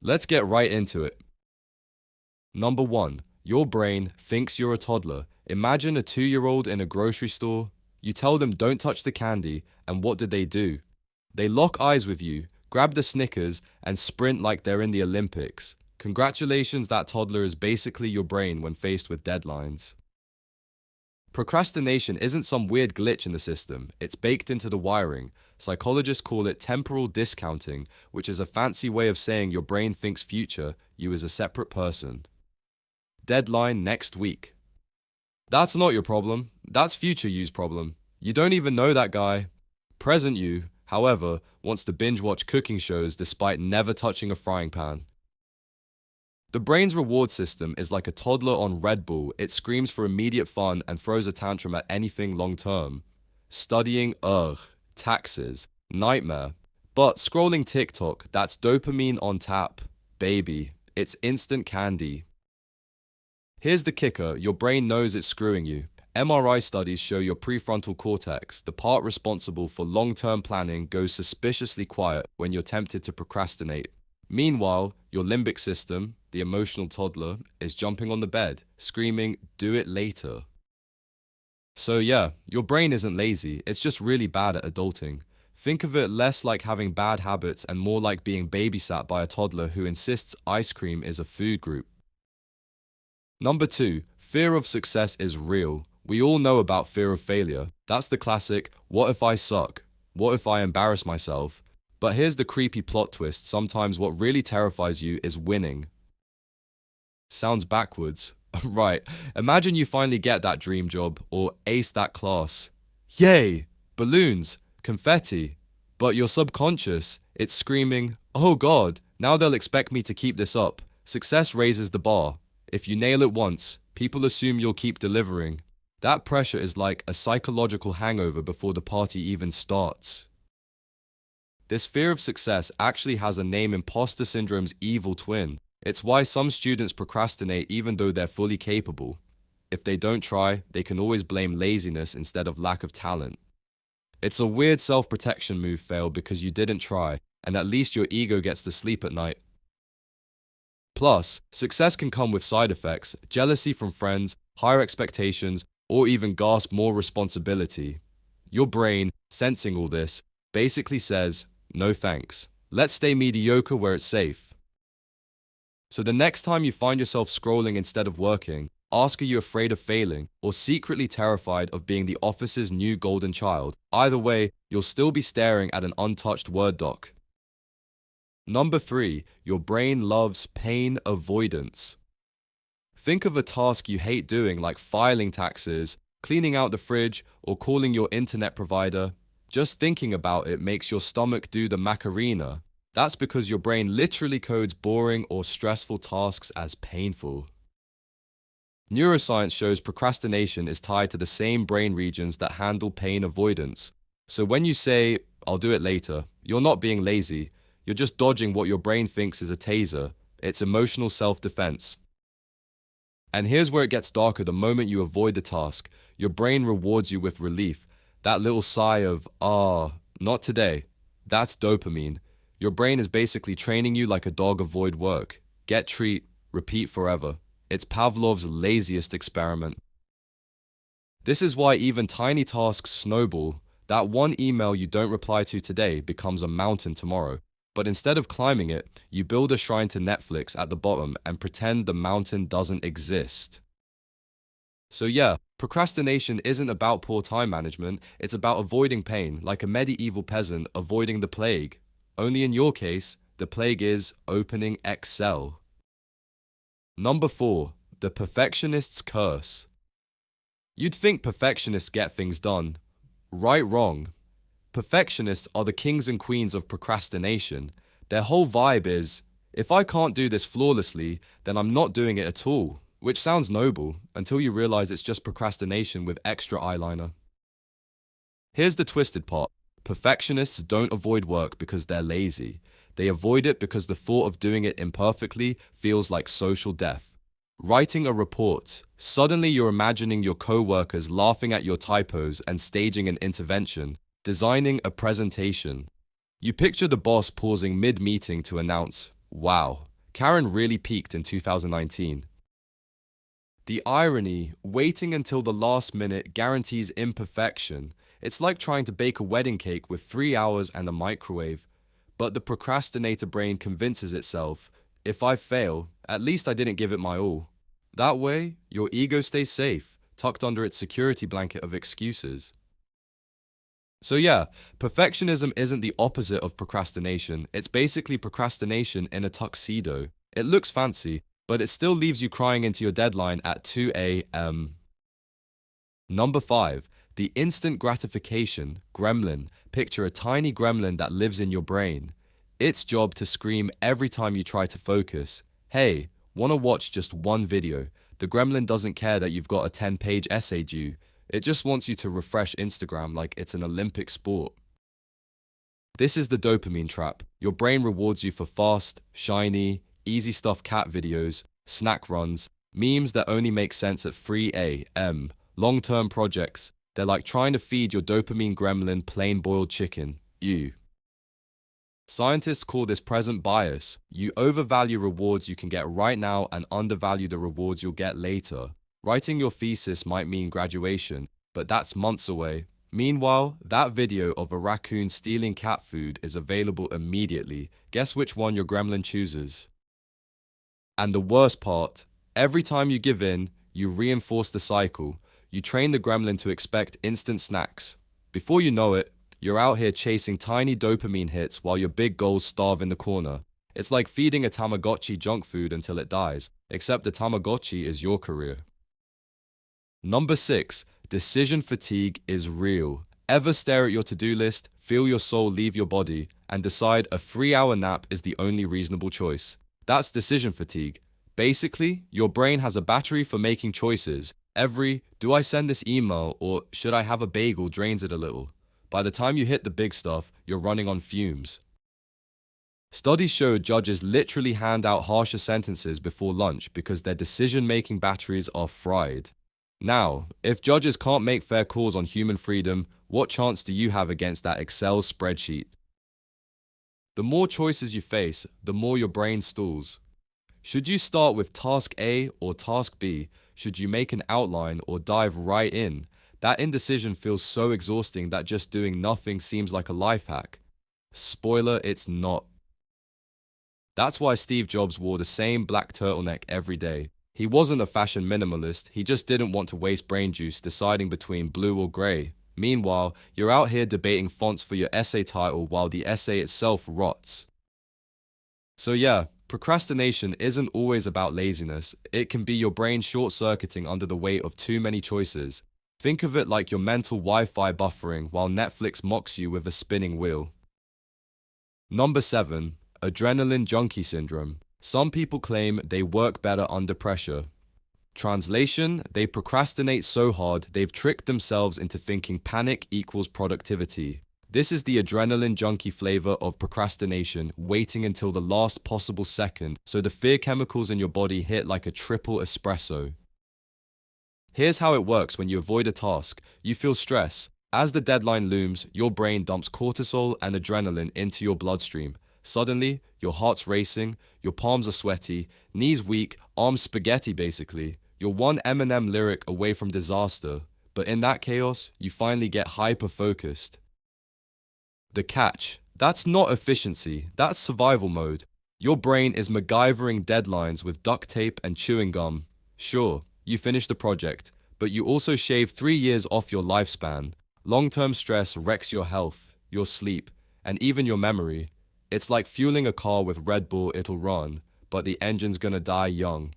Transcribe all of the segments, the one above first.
Let's get right into it. Number 1. Your brain thinks you're a toddler. Imagine a 2-year-old in a grocery store. You tell them don't touch the candy, and what do? They lock eyes with you, grab the Snickers, and sprint like they're in the Olympics. Congratulations, that toddler is basically your brain when faced with deadlines. Procrastination isn't some weird glitch in the system, it's baked into the wiring. Psychologists call it temporal discounting, which is a fancy way of saying your brain thinks future you is a separate person. Deadline next week. That's not your problem, that's future you's problem. You don't even know that guy. Present you, however, wants to binge watch cooking shows despite never touching a frying pan. The brain's reward system is like a toddler on Red Bull. It screams for immediate fun and throws a tantrum at anything long term. Studying, ugh. Taxes, nightmare. But scrolling TikTok, that's dopamine on tap. Baby, it's instant candy. Here's the kicker, your brain knows it's screwing you. MRI studies show your prefrontal cortex, the part responsible for long-term planning, goes suspiciously quiet when you're tempted to procrastinate. Meanwhile, your limbic system, the emotional toddler, is jumping on the bed, screaming, do it later. So yeah, your brain isn't lazy, it's just really bad at adulting. Think of it less like having bad habits and more like being babysat by a toddler who insists ice cream is a food group. Number 2, fear of success is real. We all know about fear of failure. That's the classic, what if I suck? What if I embarrass myself? But here's the creepy plot twist, sometimes what really terrifies you is winning. Sounds backwards. Right, imagine you finally get that dream job or ace that class. Yay! Balloons, confetti. But your subconscious, it's screaming, oh god, now they'll expect me to keep this up. Success raises the bar. If you nail it once, people assume you'll keep delivering. That pressure is like a psychological hangover before the party even starts. This fear of success actually has a name: imposter syndrome's evil twin. It's why some students procrastinate even though they're fully capable. If they don't try, they can always blame laziness instead of lack of talent. It's a weird self-protection move, fail because you didn't try, and at least your ego gets to sleep at night. Plus, success can come with side effects: jealousy from friends, higher expectations, or even gasp more responsibility. Your brain, sensing all this, basically says, no thanks. Let's stay mediocre where it's safe. So the next time you find yourself scrolling instead of working, ask, are you afraid of failing or secretly terrified of being the office's new golden child? Either way, you'll still be staring at an untouched Word doc. Number 3, your brain loves pain avoidance. Think of a task you hate doing, like filing taxes, cleaning out the fridge, or calling your internet provider. Just thinking about it makes your stomach do the Macarena. That's because your brain literally codes boring or stressful tasks as painful. Neuroscience shows procrastination is tied to the same brain regions that handle pain avoidance. So when you say, I'll do it later, you're not being lazy, you're just dodging what your brain thinks is a taser. It's emotional self-defense. And here's where it gets darker: the moment you avoid the task, your brain rewards you with relief. That little sigh of, not today. That's dopamine. Your brain is basically training you like a dog avoid work. Get treat, repeat forever. It's Pavlov's laziest experiment. This is why even tiny tasks snowball. That one email you don't reply to today becomes a mountain tomorrow. But instead of climbing it, you build a shrine to Netflix at the bottom and pretend the mountain doesn't exist. So yeah, procrastination isn't about poor time management, it's about avoiding pain, like a medieval peasant avoiding the plague. Only in your case, the plague is opening Excel. Number 4, the perfectionist's curse. You'd think perfectionists get things done. Right, wrong. Perfectionists are the kings and queens of procrastination. Their whole vibe is, if I can't do this flawlessly, then I'm not doing it at all. Which sounds noble, until you realize it's just procrastination with extra eyeliner. Here's the twisted part. Perfectionists don't avoid work because they're lazy. They avoid it because the thought of doing it imperfectly feels like social death. Writing a report. Suddenly you're imagining your co-workers laughing at your typos and staging an intervention. Designing a presentation. You picture the boss pausing mid-meeting to announce, wow, Karen really peaked in 2019. The irony, waiting until the last minute guarantees imperfection. It's like trying to bake a wedding cake with 3 hours and a microwave. But the procrastinator brain convinces itself, if I fail, at least I didn't give it my all. That way, your ego stays safe, tucked under its security blanket of excuses. So yeah, perfectionism isn't the opposite of procrastination. It's basically procrastination in a tuxedo. It looks fancy, but it still leaves you crying into your deadline at 2 a.m. Number 5. The instant gratification gremlin. Picture a tiny gremlin that lives in your brain. Its job to scream every time you try to focus. Hey, wanna watch just one video? The gremlin doesn't care that you've got a 10-page essay due. It just wants you to refresh Instagram like it's an Olympic sport. This is the dopamine trap. Your brain rewards you for fast, shiny, easy stuff cat videos, snack runs, memes that only make sense at 3 a.m., long-term projects. They're like trying to feed your dopamine gremlin plain boiled chicken. You. Scientists call this present bias. You overvalue rewards you can get right now and undervalue the rewards you'll get later. Writing your thesis might mean graduation, but that's months away. Meanwhile, that video of a raccoon stealing cat food is available immediately. Guess which one your gremlin chooses? And the worst part, every time you give in, you reinforce the cycle. You train the gremlin to expect instant snacks. Before you know it, you're out here chasing tiny dopamine hits while your big goals starve in the corner. It's like feeding a Tamagotchi junk food until it dies, except the Tamagotchi is your career. Number 6. Decision fatigue is real. Ever stare at your to-do list, feel your soul leave your body, and decide a 3-hour nap is the only reasonable choice? That's decision fatigue. Basically, your brain has a battery for making choices. Every, do I send this email or should I have a bagel, drains it a little. By the time you hit the big stuff, you're running on fumes. Studies show judges literally hand out harsher sentences before lunch because their decision-making batteries are fried. Now, if judges can't make fair calls on human freedom, what chance do you have against that Excel spreadsheet? The more choices you face, the more your brain stalls. Should you start with task A or task B? Should you make an outline or dive right in? That indecision feels so exhausting that just doing nothing seems like a life hack. Spoiler, it's not. That's why Steve Jobs wore the same black turtleneck every day. He wasn't a fashion minimalist, he just didn't want to waste brain juice deciding between blue or grey. Meanwhile, you're out here debating fonts for your essay title while the essay itself rots. So yeah, procrastination isn't always about laziness. It can be your brain short-circuiting under the weight of too many choices. Think of it like your mental Wi-Fi buffering while Netflix mocks you with a spinning wheel. Number 7. Adrenaline junkie syndrome. Some people claim they work better under pressure. Translation, they procrastinate so hard they've tricked themselves into thinking panic equals productivity. This is the adrenaline junkie flavor of procrastination, waiting until the last possible second so the fear chemicals in your body hit like a triple espresso. Here's how it works when you avoid a task. You feel stress. As the deadline looms, your brain dumps cortisol and adrenaline into your bloodstream. Suddenly, your heart's racing, your palms are sweaty, knees weak, arms spaghetti basically. You're one Eminem lyric away from disaster, but in that chaos, you finally get hyper-focused. The catch, that's not efficiency, that's survival mode. Your brain is MacGyvering deadlines with duct tape and chewing gum. Sure, you finish the project, but you also shave 3 years off your lifespan. Long-term stress wrecks your health, your sleep, and even your memory. It's like fueling a car with Red Bull, it'll run, but the engine's gonna die young.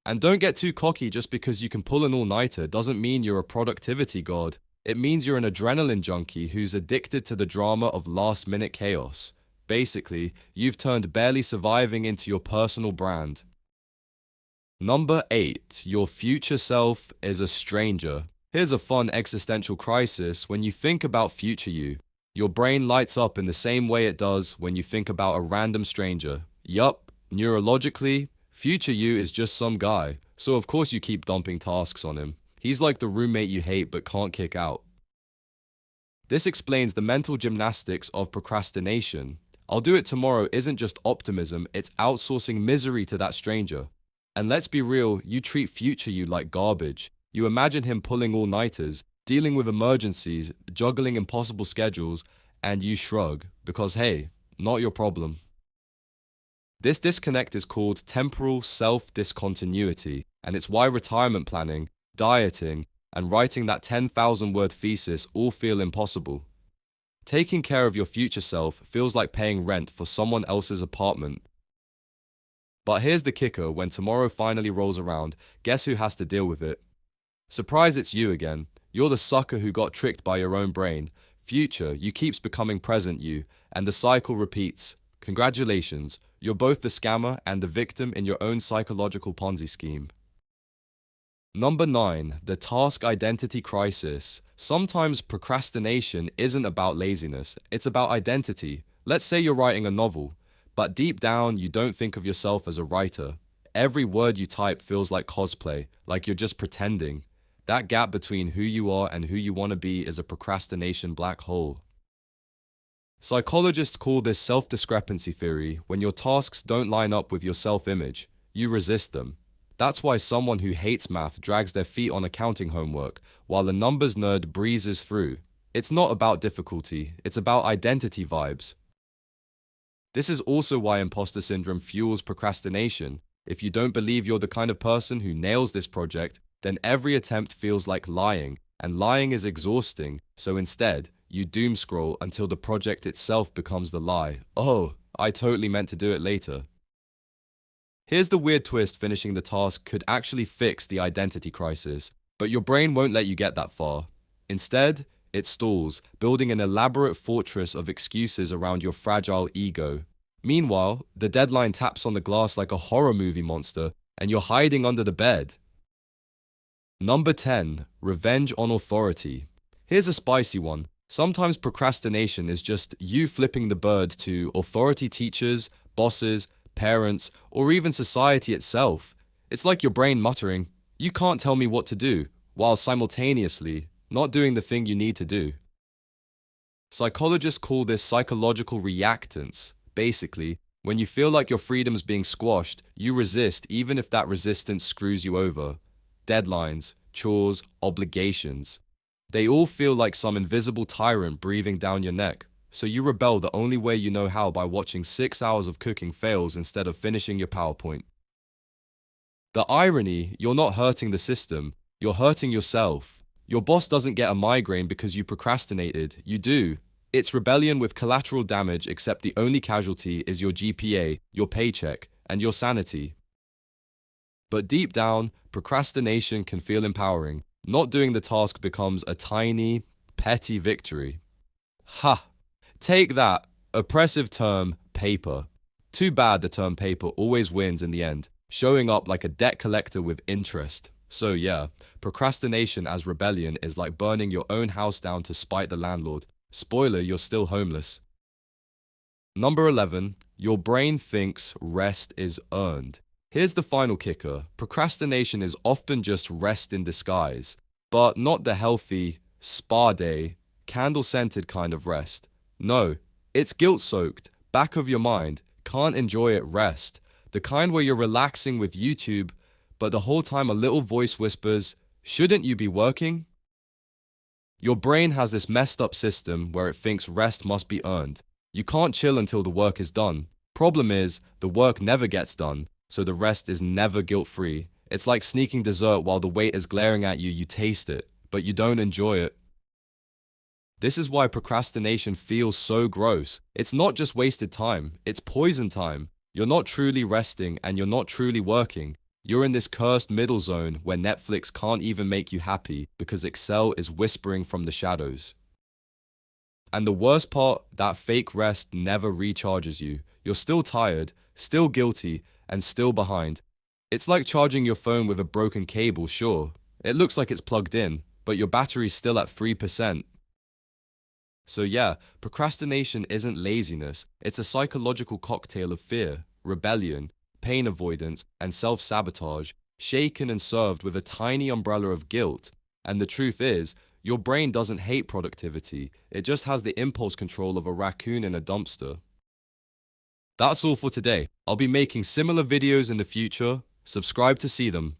And don't get too cocky just because you can pull an all-nighter doesn't mean you're a productivity god. It means you're an adrenaline junkie who's addicted to the drama of last-minute chaos. Basically, you've turned barely surviving into your personal brand. Number 8. Your future self is a stranger. Here's a fun existential crisis when you think about future you. Your brain lights up in the same way it does when you think about a random stranger. Yup, neurologically, future you is just some guy, so of course you keep dumping tasks on him. He's like the roommate you hate but can't kick out. This explains the mental gymnastics of procrastination. I'll do it tomorrow isn't just optimism, it's outsourcing misery to that stranger. And let's be real, you treat future you like garbage. You imagine him pulling all-nighters, dealing with emergencies, juggling impossible schedules, and you shrug, because hey, not your problem. This disconnect is called temporal self-discontinuity, and it's why retirement planning, dieting, and writing that 10,000-word thesis all feel impossible. Taking care of your future self feels like paying rent for someone else's apartment. But here's the kicker: when tomorrow finally rolls around, guess who has to deal with it? Surprise, it's you again. You're the sucker who got tricked by your own brain. Future, you keeps becoming present you, and the cycle repeats. Congratulations, you're both the scammer and the victim in your own psychological Ponzi scheme. Number 9, the task identity crisis. Sometimes procrastination isn't about laziness, it's about identity. Let's say you're writing a novel, but deep down you don't think of yourself as a writer. Every word you type feels like cosplay, like you're just pretending. That gap between who you are and who you want to be is a procrastination black hole. Psychologists call this self-discrepancy theory. When your tasks don't line up with your self-image, you resist them. That's why someone who hates math drags their feet on accounting homework, while a numbers nerd breezes through. It's not about difficulty, it's about identity vibes. This is also why imposter syndrome fuels procrastination. If you don't believe you're the kind of person who nails this project, then every attempt feels like lying, and lying is exhausting, so instead, you doom scroll until the project itself becomes the lie. Oh, I totally meant to do it later. Here's the weird twist: finishing the task could actually fix the identity crisis, but your brain won't let you get that far. Instead, it stalls, building an elaborate fortress of excuses around your fragile ego. Meanwhile, the deadline taps on the glass like a horror movie monster, and you're hiding under the bed. Number 10, revenge on authority. Here's a spicy one. Sometimes procrastination is just you flipping the bird to authority teachers, bosses, parents, or even society itself. It's like your brain muttering, "You can't tell me what to do," while simultaneously not doing the thing you need to do. Psychologists call this psychological reactance. Basically, when you feel like your freedom's being squashed, you resist even if that resistance screws you over. Deadlines, chores, obligations. They all feel like some invisible tyrant breathing down your neck. So you rebel the only way you know how, by watching 6 hours of cooking fails instead of finishing your PowerPoint. The irony: you're not hurting the system, you're hurting yourself. Your boss doesn't get a migraine because you procrastinated, you do. It's rebellion with collateral damage, except the only casualty is your GPA, your paycheck, and your sanity. But deep down, procrastination can feel empowering. Not doing the task becomes a tiny, petty victory. Ha! Take that, oppressive term, paper. Too bad the term paper always wins in the end, showing up like a debt collector with interest. So yeah, procrastination as rebellion is like burning your own house down to spite the landlord. Spoiler, you're still homeless. Number 11, your brain thinks rest is earned. Here's the final kicker: procrastination is often just rest in disguise, but not the healthy, spa day, candle-scented kind of rest. No, it's guilt-soaked, back of your mind, can't enjoy it rest. The kind where you're relaxing with YouTube, but the whole time a little voice whispers, "Shouldn't you be working?" Your brain has this messed up system where it thinks rest must be earned. You can't chill until the work is done. Problem is, the work never gets done, so the rest is never guilt-free. It's like sneaking dessert while the wait is glaring at you. You taste it, but you don't enjoy it. This is why procrastination feels so gross. It's not just wasted time, it's poison time. You're not truly resting and you're not truly working. You're in this cursed middle zone where Netflix can't even make you happy because Excel is whispering from the shadows. And the worst part, that fake rest never recharges you. You're still tired, still guilty, and still behind. It's like charging your phone with a broken cable, sure. It looks like it's plugged in, but your battery's still at 3%. So yeah, procrastination isn't laziness, it's a psychological cocktail of fear, rebellion, pain avoidance, and self-sabotage, shaken and served with a tiny umbrella of guilt. And the truth is, your brain doesn't hate productivity, it just has the impulse control of a raccoon in a dumpster. That's all for today. I'll be making similar videos in the future. Subscribe to see them.